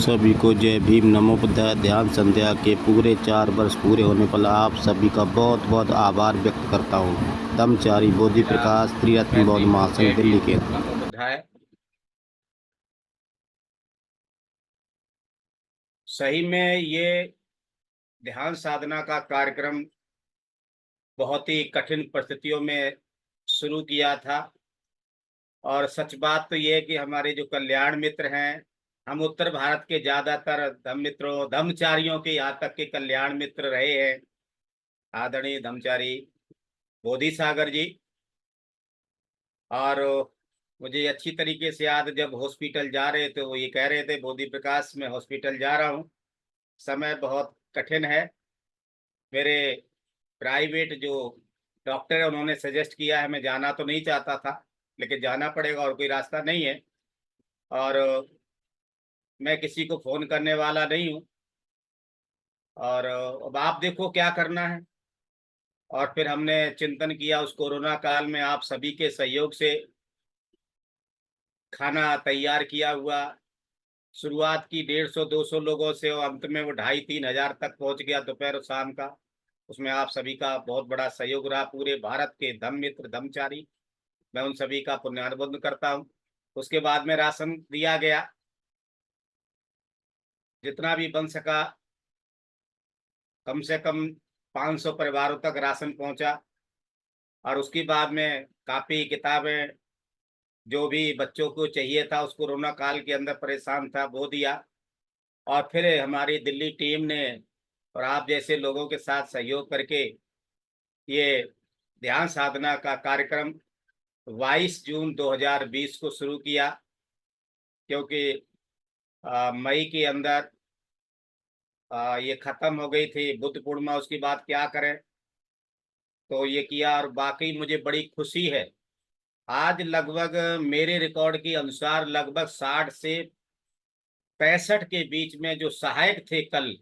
सभी को जय भीम नमो बुद्धाय। ध्यान संध्या के पूरे 4 वर्ष पूरे होने पर आप सभी का बहुत बहुत आभार व्यक्त करता हूँ। धम्मचारी बोधि प्रकाश त्रिरत्न बौद्ध महासंघ दिल्ली के। नमो बुद्धाय। सही में ये ध्यान साधना का कार्यक्रम बहुत ही कठिन परिस्थितियों में शुरू किया था और सच बात तो ये है कि हमारे जो कल्याण मित्र हैं, हम उत्तर भारत के ज्यादातर धम्मचारियों के यहाँ तक के कल्याण मित्र रहे हैं। आदरणीय धम्मचारी बोधि सागर जी, और मुझे अच्छी तरीके से याद, जब हॉस्पिटल जा रहे थे वो ये कह रहे थे, बोधि प्रकाश मैं हॉस्पिटल जा रहा हूँ, समय बहुत कठिन है। मेरे प्राइवेट जो डॉक्टर है उन्होंने सजेस्ट किया है, मैं जाना तो नहीं चाहता था लेकिन जाना पड़ेगा और कोई रास्ता नहीं है, और मैं किसी को फोन करने वाला नहीं हूँ, और अब आप देखो क्या करना है। और फिर हमने चिंतन किया उस कोरोना काल में, आप सभी के सहयोग से खाना तैयार किया हुआ, शुरुआत की 150-200 लोगों से और अंत में वो 2500-3000 तक पहुंच गया दोपहर और शाम का। उसमें आप सभी का बहुत बड़ा सहयोग रहा, पूरे भारत के धम्म मित्र धम्मचारी, मैं उन सभी का पुण्यानुमोदन करता हूँ। उसके बाद में राशन दिया गया, जितना भी बन सका, कम से कम 500 परिवारों तक राशन पहुंचा। और उसके बाद में कापी किताबें जो भी बच्चों को चाहिए था उस कोरोना काल के अंदर परेशान था वो दिया। और फिर हमारी दिल्ली टीम ने और आप जैसे लोगों के साथ सहयोग करके ये ध्यान साधना का कार्यक्रम 22 जून 2020 को शुरू किया, क्योंकि मई के अंदर ये खत्म हो गई थी बुद्ध पूर्णिमा, उसकी बात क्या करें, तो ये किया। और बाकी मुझे बड़ी खुशी है, आज लगभग मेरे रिकॉर्ड के अनुसार लगभग 60 से 65 के बीच में जो सहायक थे कल,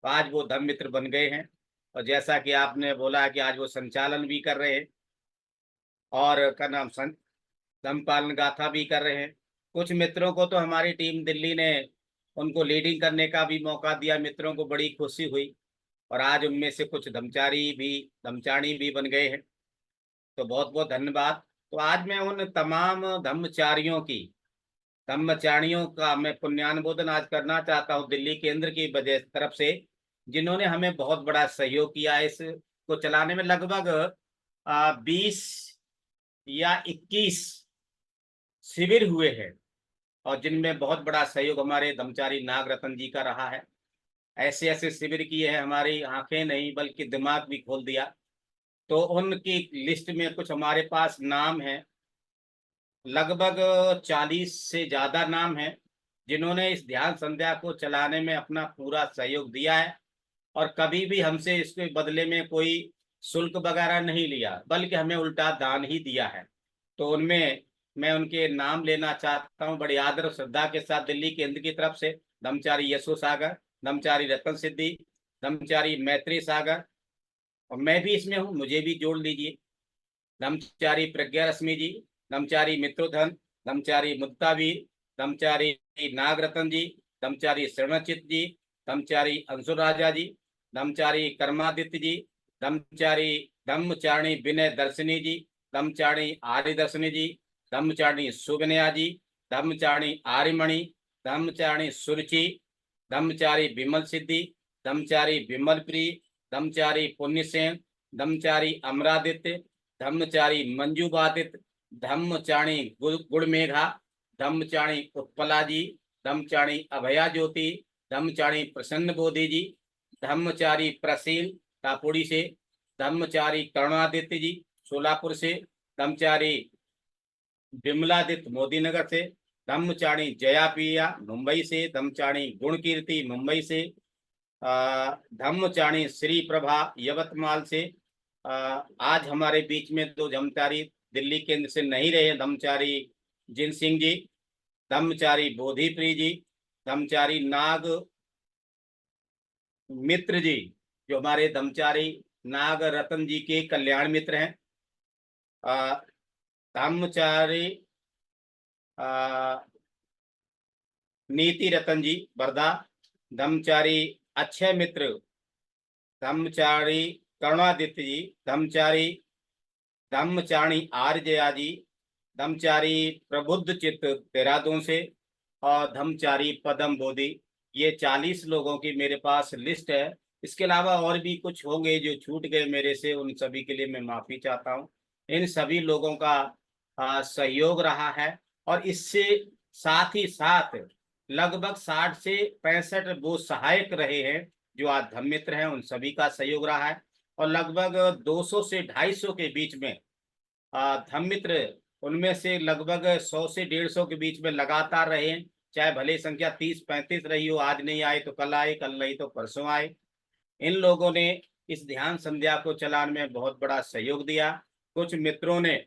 आज वो धम्म मित्र बन गए हैं। और जैसा कि आपने बोला कि आज वो संचालन भी कर रहे हैं और का नाम धम्मपालन गाथा भी कर रहे हैं। कुछ मित्रों को तो हमारी टीम दिल्ली ने उनको लीडिंग करने का भी मौका दिया, मित्रों को बड़ी खुशी हुई, और आज उनमें से कुछ धम्मचारी भी बन गए हैं, तो बहुत बहुत धन्यवाद। तो आज मैं उन तमाम धम्मचारियों का मैं पुण्यानुमोदन आज करना चाहता हूँ दिल्ली केंद्र की वजह तरफ से, जिन्होंने हमें बहुत बड़ा सहयोग किया है इसको चलाने में। लगभग 20 या 21 शिविर हुए हैं और जिनमें बहुत बड़ा सहयोग हमारे धम्मचारी नागरत्न जी का रहा है। ऐसे ऐसे शिविर किए हैं, हमारी आंखें नहीं बल्कि दिमाग भी खोल दिया। तो उनकी लिस्ट में कुछ हमारे पास नाम है, लगभग 40 से ज्यादा नाम है, जिन्होंने इस ध्यान संध्या को चलाने में अपना पूरा सहयोग दिया है और कभी भी हमसे इसके बदले में कोई शुल्क वगैरह नहीं लिया, बल्कि हमें उल्टा दान ही दिया है। तो उनमें मैं उनके नाम लेना चाहता हूँ बड़ी आदर और श्रद्धा के साथ। दिल्ली केंद्र की तरफ से धम्मचारी यशो सागर, धम्मचारी रतन सिद्धि, धम्मचारी मैत्री सागर, और मैं भी इसमें हूँ, मुझे भी जोड़ लीजिए। धम्मचारी प्रज्ञा रश्मि जी, धम्मचारी मित्रोधन, धम्मचारी मुक्तावीर, धम्मचारी नागरत्न जी, धम्मचारी शरणचित जी, धम्मचारी अंशु राजा जी, धम्मचारी कर्मादित्य जी, धम्मचारिणी विनय दर्शनी जी, धम्मचारिणी आर्य दर्शनी जी, धम्मचारिणी सुगन्या जी, धम्मचारिणी आर्यमणि, धम्मचारिणी सुरुचि, धम्मचारी विमल सिद्धि, धम्मचारी विमल प्रिय, धम्मचारी पुण्यसेन, धम्मचारी अमरादित्य, धम्मचारी मंजूबादित्य, धम्मचारिणी गुड़मेघा, धम्मचारिणी उत्पला जी, धम्मचारिणी अभया ज्योति, धम्मचारिणी प्रसन्न बोधि जी, धम्मचारी प्रसील टापुड़ी से, धम्मचारी करुणादित्य जी सोलापुर से, धम्मचारी विमलादित्य मोदी नगर से, धम्मचारिणी जया पिया मुंबई से, धम्मचारिणी गुणकीर्ति मुंबई से, धम्मचारिणी श्री प्रभा यवतमाल से। आज हमारे बीच में दो धम्मचारी दिल्ली केंद्र से नहीं रहे, धम्मचारी जिन सिंह जी, धम्मचारी बोधिप्रिय जी, धम्मचारी नाग मित्र जी, जो हमारे धम्मचारी नाग रतन जी के कल्याण मित्र हैं। धम्मचारी नीति रतन जी वर्धा, धर्मचारी अक्षय मित्र, धर्मचारी करुणादित्य जी, धर्मचारी आर्यजया जी, धर्मचारी प्रबुद्ध चित्त देहरादून से, और धर्मचारी पदम बोधि। ये 40 लोगों की मेरे पास लिस्ट है। इसके अलावा और भी कुछ होंगे जो छूट गए मेरे से, उन सभी के लिए मैं माफी चाहता हूँ। इन सभी लोगों का सहयोग रहा है, और इससे साथ ही साथ लगभग 60 से 65 वो सहायक रहे हैं जो आज धर्म मित्र हैं, उन सभी का सहयोग रहा है। और लगभग 200 से 250 के बीच में धर्म मित्र, उनमें से लगभग 100 से 150 के बीच में लगातार रहे हैं, चाहे भले संख्या 30-35 रही हो, आज नहीं आए तो कल आए, कल नहीं तो परसों आए। इन लोगों ने इस ध्यान संध्या को चलाने में बहुत बड़ा सहयोग दिया। कुछ मित्रों ने,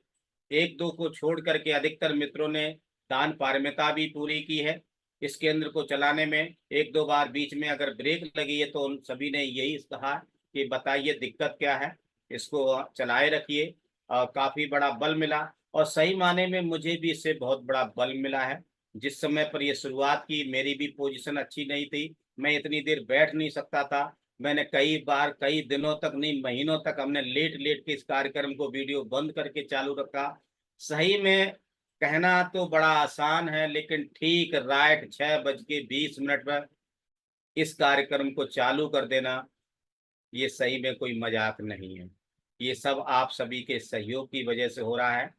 एक दो को छोड़ करके अधिकतर मित्रों ने दान पारमिता भी पूरी की है इस केंद्र को चलाने में। एक दो बार बीच में अगर ब्रेक लगी है तो उन सभी ने यही कहा कि बताइए दिक्कत क्या है, इसको चलाए रखिए। काफी बड़ा बल मिला, और सही माने में मुझे भी इससे बहुत बड़ा बल मिला है। जिस समय पर यह शुरुआत की, मेरी भी पोजीशन अच्छी नहीं थी, मैं इतनी देर बैठ नहीं सकता था। मैंने कई बार, कई दिनों तक नहीं, महीनों तक हमने लेट लेट के इस कार्यक्रम को वीडियो बंद करके चालू रखा। सही में कहना तो बड़ा आसान है, लेकिन ठीक राइट 6:20 पर इस कार्यक्रम को चालू कर देना, ये सही में कोई मजाक नहीं है। ये सब आप सभी के सहयोग की वजह से हो रहा है।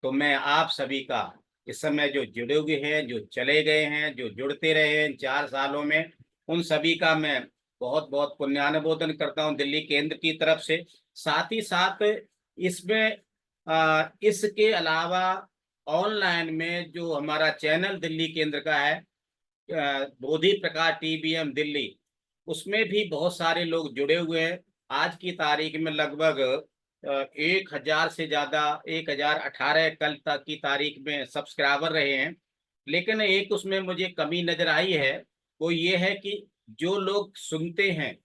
तो मैं आप सभी का इस समय जो जुड़े हुए हैं, जो चले गए हैं, जो जुड़ते रहे हैं 4 सालों में, उन सभी का मैं बहुत बहुत पुण्यानुमोदन करता हूं दिल्ली केंद्र की तरफ से। साथ ही साथ इसमें इसके अलावा ऑनलाइन में जो हमारा चैनल दिल्ली केंद्र का है, बोधि प्रकाश टीबीएम दिल्ली, उसमें भी बहुत सारे लोग जुड़े हुए हैं। आज की तारीख में लगभग 1000 से ज्यादा, 1018 कल तक की तारीख में सब्सक्राइबर रहे हैं। लेकिन एक उसमें मुझे कमी नजर आई है, वो ये है कि जो लोग सुनते हैं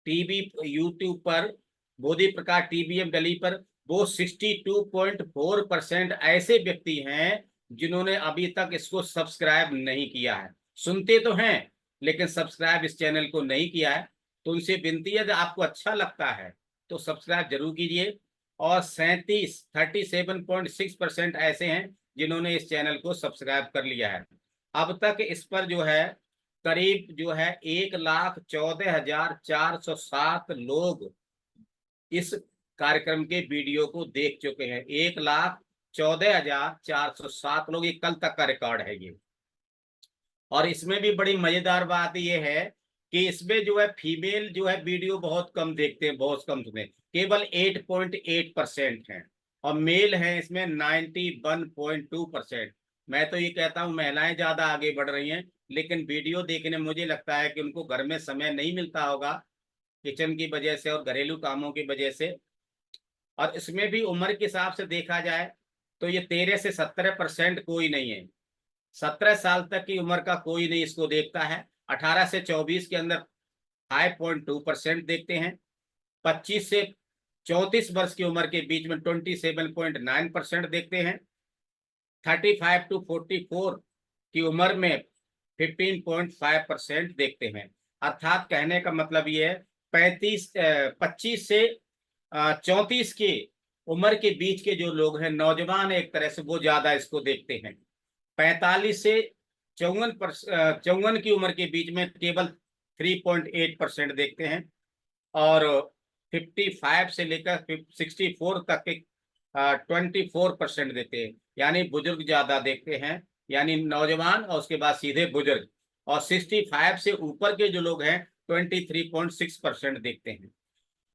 टीवी यूट्यूब पर, बोधि प्रकाश टीबीएम दिल्ली पर, वो 62.4% ऐसे व्यक्ति हैं जिन्होंने अभी तक इसको सब्सक्राइब नहीं किया है। सुनते तो हैं लेकिन सब्सक्राइब इस चैनल को नहीं किया है। तो उनसे विनती है, यदि आपको अच्छा लगता है तो सब्सक्राइब जरूर कीजिए। और 37.6% ऐसे हैं जिन्होंने इस चैनल को सब्सक्राइब कर लिया है। अब तक इस पर जो है करीब जो है 1,14,407 लोग इस कार्यक्रम के वीडियो को देख चुके हैं। 1,14,407 लोग, ये कल तक का रिकॉर्ड है ये। और इसमें भी बड़ी मजेदार बात ये है कि इसमें जो है फीमेल जो है वीडियो बहुत कम देखते हैं, बहुत कम सुनते हैं, केवल 8.8% है, और मेल है इसमें 91.2%। मैं तो ये कहता हूँ महिलाएं ज्यादा आगे बढ़ रही हैं, लेकिन वीडियो देखने मुझे लगता है कि उनको घर में समय नहीं मिलता होगा, किचन की वजह से और घरेलू कामों की वजह से। और इसमें भी उम्र के हिसाब से देखा जाए तो ये 13 से 17% कोई नहीं है। 17 साल तक की उम्र का कोई नहीं इसको देखता है। 18 से 24 के अंदर 5.2% देखते हैं। 25 से 34 वर्ष की उम्र के बीच में 27.9% देखते हैं। 35 टू 44 की उम्र में 15.5% देखते हैं। अर्थात कहने का मतलब ये है 25 से 34 की उम्र के बीच के जो लोग हैं, नौजवान एक तरह से, वो ज्यादा इसको देखते हैं। 45 से 54 की उम्र के बीच में केवल 3.8% देखते हैं, और 55 से लेकर 64 तक के 24% देते हैं। यानी बुजुर्ग ज्यादा देखते हैं, यानी नौजवान और उसके बाद सीधे बुजुर्ग। और 65 से ऊपर के जो लोग हैं 23.6% देखते हैं।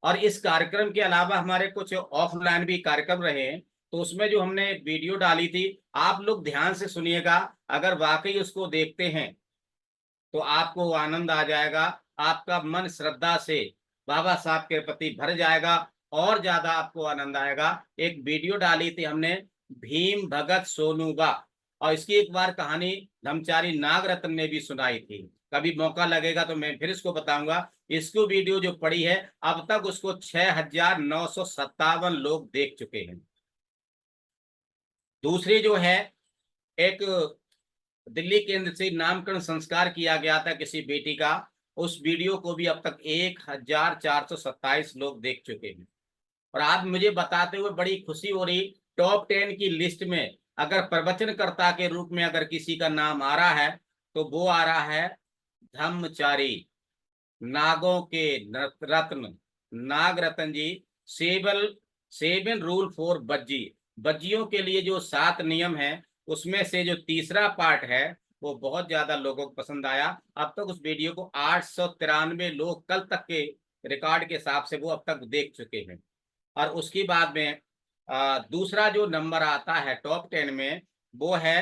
और इस कार्यक्रम के अलावा हमारे कुछ ऑफलाइन भी कार्यक्रम रहे हैं, तो उसमें जो हमने वीडियो डाली थी, आप लोग ध्यान से सुनिएगा। अगर वाकई उसको देखते हैं तो आपको आनंद आ जाएगा, आपका मन श्रद्धा से बाबा साहब के प्रति भर जाएगा, और ज्यादा आपको आनंद आएगा। एक वीडियो डाली थी हमने भीम भगत सोनूबा, और इसकी एक बार कहानी धर्मचारी नागरत्न ने भी सुनाई थी। कभी मौका लगेगा तो मैं फिर इसको बताऊंगा। इसको वीडियो जो पड़ी है, अब तक उसको 6,957 लोग देख चुके हैं। दूसरी जो है एक दिल्ली केंद्र से नामकरण संस्कार किया गया था किसी बेटी का, उस वीडियो को भी अब तक 1427 लोग देख चुके हैं। और आज मुझे बताते हुए बड़ी खुशी हो रही, टॉप 10 की लिस्ट में अगर प्रवचनकर्ता के रूप में अगर किसी का नाम आ रहा है तो वो आ रहा है धम्मचारी, नागों के रत्न नाग रतन जी। सेवन रूल फॉर बज्जी, बज्जियों के लिए जो 7 नियम है उसमें से जो तीसरा पार्ट है वो बहुत ज्यादा लोगों को पसंद आया। अब तक उस वीडियो को 893 लोग कल तक के रिकॉर्ड के हिसाब से वो अब तक देख चुके हैं। और उसके बाद में दूसरा जो नंबर आता है टॉप 10 में वो है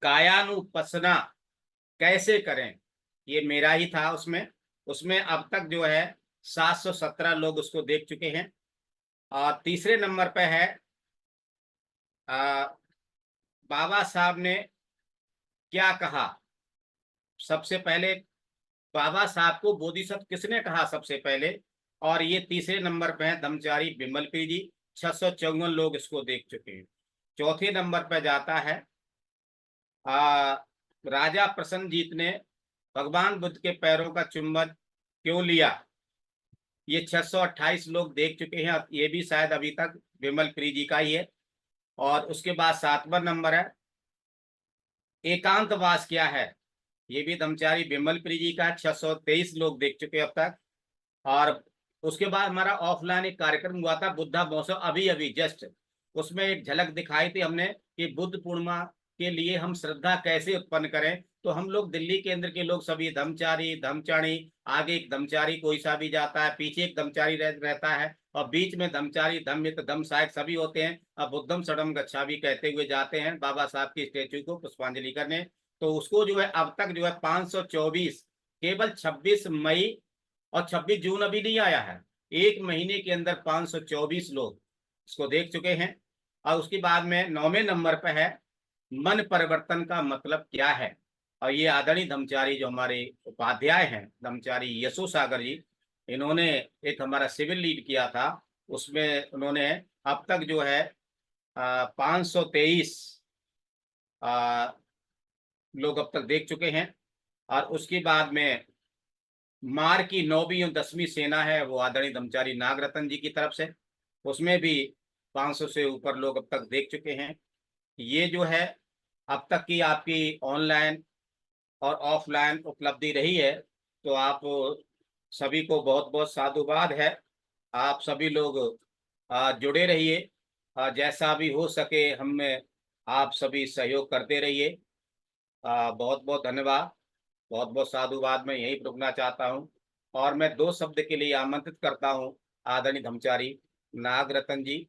कायानुपसना कैसे करें, ये मेरा ही था। उसमें उसमें अब तक जो है 717 लोग उसको देख चुके हैं। और तीसरे नंबर पे है बाबा साहब ने क्या कहा। सबसे पहले बाबा साहब को बोधिसत्व किसने कहा सबसे पहले, और ये तीसरे नंबर पे है धम्मचारी बिमलप्रीत जी, 654 लोग इसको देख चुके हैं। चौथे नंबर पे जाता है राजा प्रसन्नजीत ने भगवान बुद्ध के पैरों का चुंबन क्यों लिया, ये 628 लोग देख चुके हैं। ये भी शायद अभी तक बिमलप्रीत जी का ही है। और उसके बाद 7वां नंबर है एकांतवास क्या है, ये भी धम्मचारी बिमलप्रीत जी का, 623 लोग देख चुके अब तक। और उसके बाद हमारा ऑफलाइन एक कार्यक्रम हुआ था बुद्धा महोत्सव, अभी अभी जस्ट उसमें एक झलक दिखाई थी हमने कि बुद्ध पूर्णिमा के लिए हम श्रद्धा कैसे उत्पन्न करें। तो हम लोग दिल्ली केंद्र के लोग सभी धम्मचारी धम्मचारी, आगे एक धम्मचारी कोई सा भी जाता है, पीछे एक धम्मचारी रहता है, और बीच में धम्मचारी धम्मित धम्म सहायक सभी होते हैं। अब बुद्धम सड़म गच्छामि कहते हुए जाते हैं बाबा साहब की स्टेचू को पुष्पांजलि करने। तो उसको जो है अब तक जो है 524, केवल 26 मई और 26 जून अभी नहीं आया है, एक महीने के अंदर 524 लोग इसको देख चुके हैं। और उसके बाद में 9वें नंबर पर है मन परिवर्तन का मतलब क्या है। और ये आदरणीय धम्मचारी जो हमारे उपाध्याय हैं धम्मचारी यशो सागर जी, इन्होंने एक हमारा सिविल लीड किया था, उसमें उन्होंने अब तक जो है 523 लोग अब तक देख चुके हैं। और उसके बाद में मार की 9वीं और 10वीं सेना है वो आदरणीय धम्मचारी नागरत्न जी की तरफ से, उसमें भी 500 से ऊपर लोग अब तक देख चुके हैं। ये जो है अब तक की आपकी ऑनलाइन और ऑफलाइन उपलब्धि रही है। तो आप सभी को बहुत बहुत साधुवाद है। आप सभी लोग जुड़े रहिए, जैसा भी हो सके हमें आप सभी सहयोग करते रहिए। बहुत बहुत धन्यवाद, बहुत बहुत साधुवाद मैं यही रुकना चाहता हूँ। और मैं 2 शब्द के लिए आमंत्रित करता हूँ आदरणीय धम्मचारी नागरत्न जी